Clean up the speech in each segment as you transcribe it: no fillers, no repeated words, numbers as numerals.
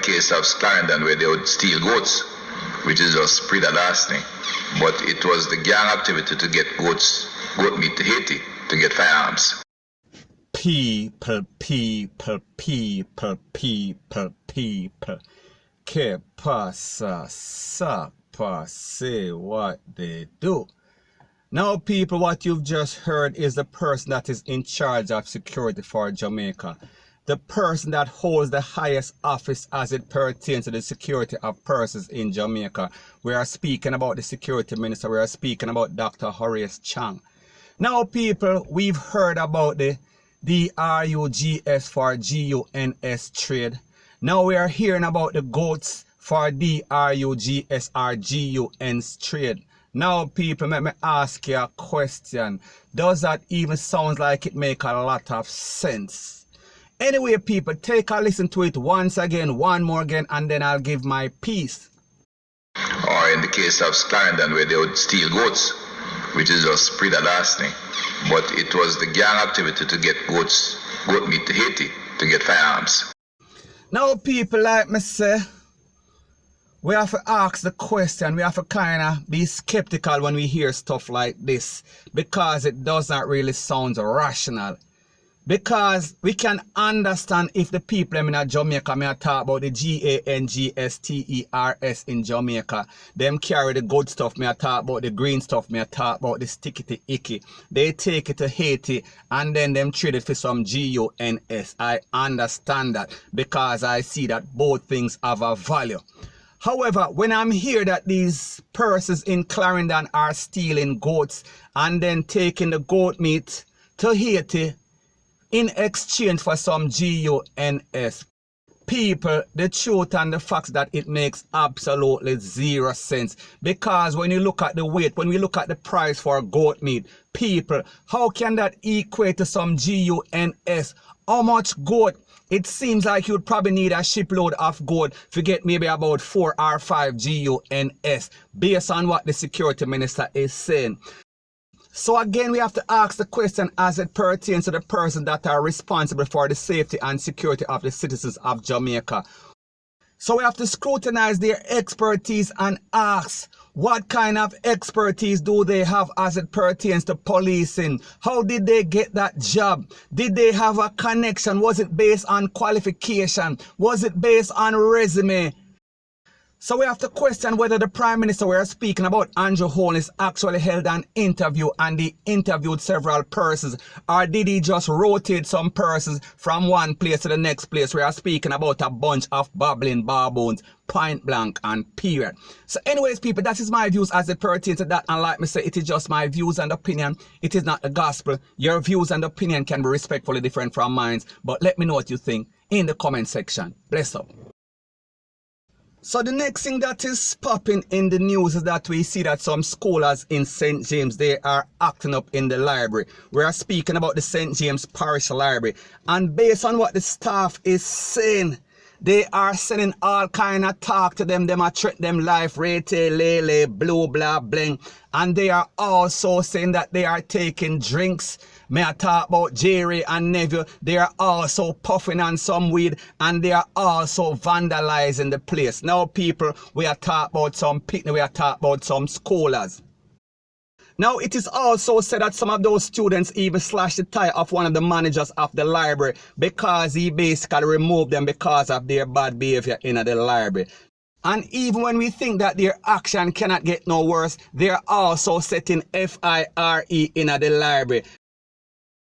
case of Clarendon where they would steal goats, which is just pretty nasty. But it was the gang activity to get goat meat to Haiti to get firearms. People. Que pasa, sapa, say what they do. Now, people, what you've just heard is the person that is in charge of security for Jamaica. The person that holds the highest office as it pertains to the security of persons in Jamaica. We are speaking about the security minister. We are speaking about Dr. Horace Chang. Now, people, we've heard about the DRUGS for GUNS trade. Now we are hearing about the goats for DRUGS or GUN's trade. Now, people, let me ask you a question. Does that even sound like it make a lot of sense? Anyway, people, take a listen to it once again, one more again, and then I'll give my piece. Or in the case of Clarendon where they would steal goats, which is just pretty nasty. But it was the gang activity to get goat meat to Haiti to get firearms. Now, people, like me say, we have to ask the question, we have to kind of be skeptical when we hear stuff like this, because it does not really sound rational. Because we can understand if the people in Jamaica may talk about the GANGSTERS in Jamaica, them carry the good stuff, may talk about the green stuff, may talk about the sticky icky. They take it to Haiti and then them trade it for some GUNS. I understand that because I see that both things have a value. However, when I'm here that these persons in Clarendon are stealing goats and then taking the goat meat to Haiti in exchange for some GUNS, people, the truth and the facts that it makes absolutely zero sense. Because when you look at the weight, when we look at the price for goat meat, people, how can that equate to some GUNS? How much goat? It seems like you'd probably need a shipload of gold to get maybe about 4 or 5 GUNS based on what the security minister is saying. So again, we have to ask the question as it pertains to the person that are responsible for the safety and security of the citizens of Jamaica. So we have to scrutinize their expertise and ask, what kind of expertise do they have as it pertains to policing? How did they get that job? Did they have a connection? Was it based on qualification? Was it based on resume? So we have to question whether the Prime Minister we are speaking about, Andrew Holness, actually held an interview and he interviewed several persons, or did he just rotate some persons from one place to the next place? We are speaking about a bunch of babbling baboons, point blank and period. So anyways, people, that is my views as it pertains to that, and like me say, it is just my views and opinion. It is not the gospel. Your views and opinion can be respectfully different from mine, but let me know what you think in the comment section. Bless up. So the next thing that is popping in the news is that we see that some scholars in St. James, they are acting up in the library. We are speaking about the St. James Parish Library. And based on what the staff is saying, they are sending all kind of talk to them. Them are treat them life, rate, lele, blue, blah, bling. And they are also saying that they are taking drinks. May I talk about Jerry and Neville? They are also puffing on some weed and they are also vandalizing the place. Now, people, we are talking about some picnic, we are talking about some scholars. Now, it is also said that some of those students even slashed the tie of one of the managers of the library because he basically removed them because of their bad behavior in the library. And even when we think that their action cannot get no worse, they are also setting FIRE in the library.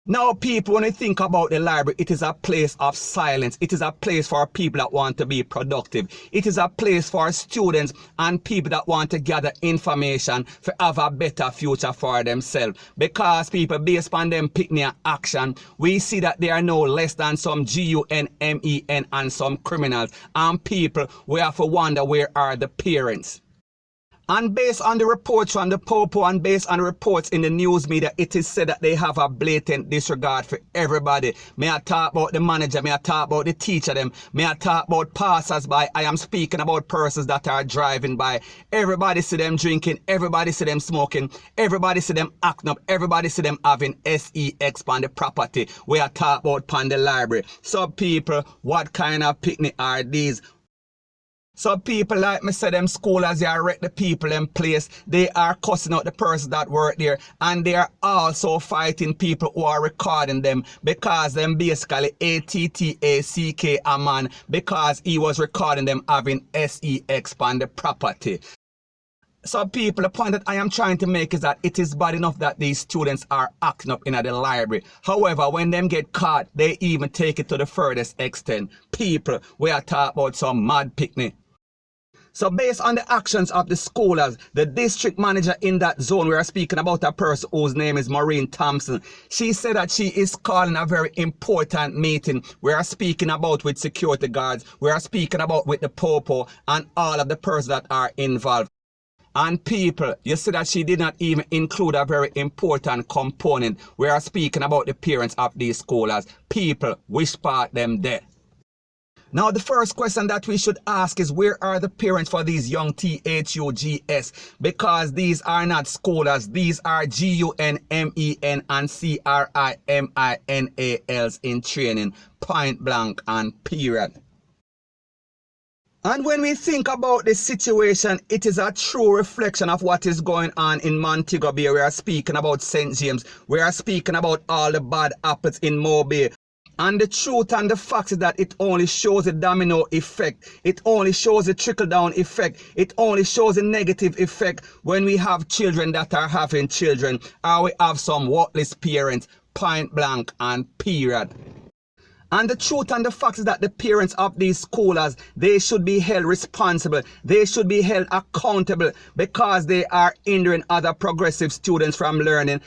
Now, people, when you think about the library, it is a place of silence. It is a place for people that want to be productive. It is a place for students and people that want to gather information to have a better future for themselves. Because people, based on them picnic action, we see that they are no less than some GUNMEN and some criminals. And people, we have to wonder, where are the parents? And based on the reports from the Popo and based on the reports in the news media, it is said that they have a blatant disregard for everybody. May I talk about the manager, may I talk about the teacher them, may I talk about passers-by. I am speaking about persons that are driving by. Everybody see them drinking, everybody see them smoking, everybody see them acting up, everybody see them having SEX on the property. We are talking about on the library. So people, what kind of picnic are these? So people like me say them schoolers, they are wreck the people in place. They are cussing out the persons that work there. And they are also fighting people who are recording them because them basically ATTACK a man because he was recording them having sex on the property. So people, the point that I am trying to make is that it is bad enough that these students are acting up in the library. However, when them get caught, they even take it to the furthest extent. People, we are talking about some mad picnic. So based on the actions of the Schoolaz, the district manager in that zone, we are speaking about a person whose name is Maureen Thompson. She said that she is calling a very important meeting. We are speaking about with security guards. We are speaking about with the popo and all of the persons that are involved. And people, you see that she did not even include a very important component. We are speaking about the parents of these Schoolaz. People, which part them there? Now, the first question that we should ask is, where are the parents for these young THUGS? Because these are not Schoolaz. These are GUNMEN and CRIMINALs in training, point blank and period. And when we think about this situation, it is a true reflection of what is going on in Montego Bay. We are speaking about St. James. We are speaking about all the bad apples in Mobay. And the truth and the fact is that it only shows the domino effect. It only shows the trickle-down effect. It only shows the negative effect when we have children that are having children, or we have some worthless parents, point blank and period. And the truth and the fact is that the parents of these Schoolaz, they should be held responsible. They should be held accountable because they are hindering other progressive students from learning.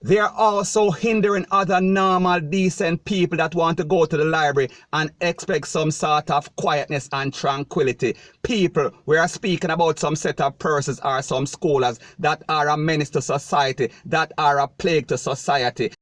They are also hindering other normal, decent people that want to go to the library and expect some sort of quietness and tranquility. People, we are speaking about some set of persons or some Schoolaz that are a menace to society, that are a plague to society.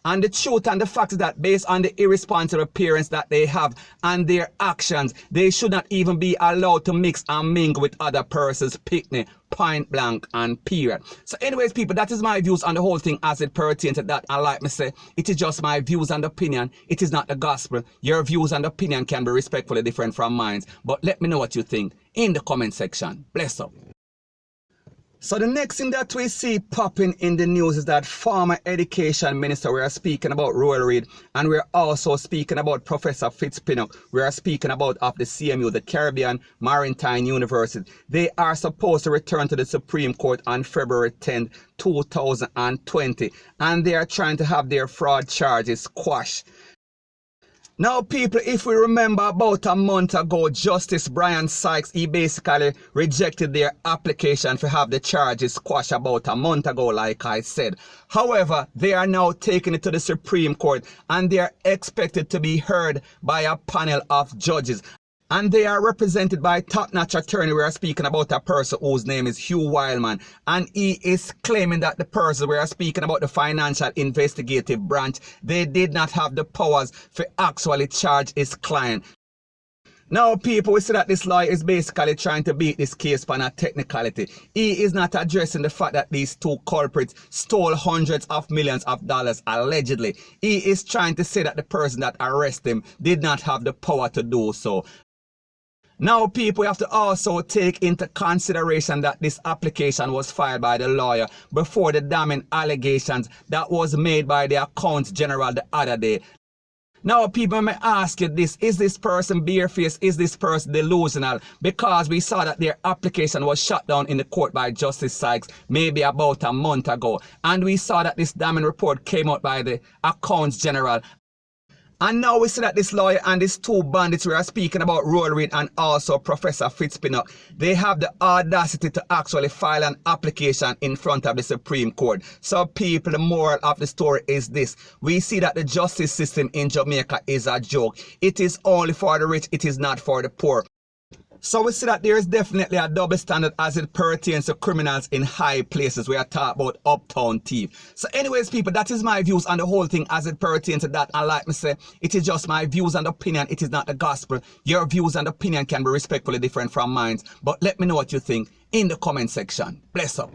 And the truth and the fact is that based on the irresponsible parents that they have and their actions, they should not even be allowed to mix and mingle with other persons' picnic, point blank and period. So anyways, people, that is my views on the whole thing as it pertains to that. And like me say, it is just my views and opinion. It is not the gospel. Your views and opinion can be respectfully different from mine. But let me know what you think in the comment section. Bless up. So the next thing that we see popping in the news is that former education minister, we are speaking about Royal Reid, and we're also speaking about Professor Fitzpinnock. We are speaking about of the CMU, the Caribbean Maritime University. They are supposed to return to the Supreme Court on February 10th, 2020, and they are trying to have their fraud charges quashed. Now, people, if we remember about a month ago, Justice Brian Sykes, he basically rejected their application to have the charges quashed about a month ago, like I said. However, they are now taking it to the Supreme Court and they are expected to be heard by a panel of judges. And they are represented by top-notch attorney. We are speaking about a person whose name is Hugh Wildman. And he is claiming that the person, we are speaking about the Financial Investigative Branch, they did not have the powers to actually charge his client. Now, people, we see that this lawyer is basically trying to beat this case on a technicality. He is not addressing the fact that these two culprits stole hundreds of millions of dollars allegedly. He is trying to say that the person that arrested him did not have the power to do so. Now, people, have to also take into consideration that this application was filed by the lawyer before the damning allegations that was made by the Accounts General the other day. Now, people may ask you this, is this person barefaced? Is this person delusional? Because we saw that their application was shut down in the court by Justice Sykes maybe about a month ago. And we saw that this damning report came out by the Accounts General. And now we see that this lawyer and these two bandits we are speaking about, Royal Reid and also Professor Fitzpinnock, they have the audacity to actually file an application in front of the Supreme Court. So people, the moral of the story is this. We see that the justice system in Jamaica is a joke. It is only for the rich, it is not for the poor. So we see that there is definitely a double standard as it pertains to criminals in high places. We are talking about uptown thief. So anyways, people, that is my views on the whole thing as it pertains to that. And like me say, it is just my views and opinion. It is not the gospel. Your views and opinion can be respectfully different from mine. But let me know what you think in the comment section. Bless up.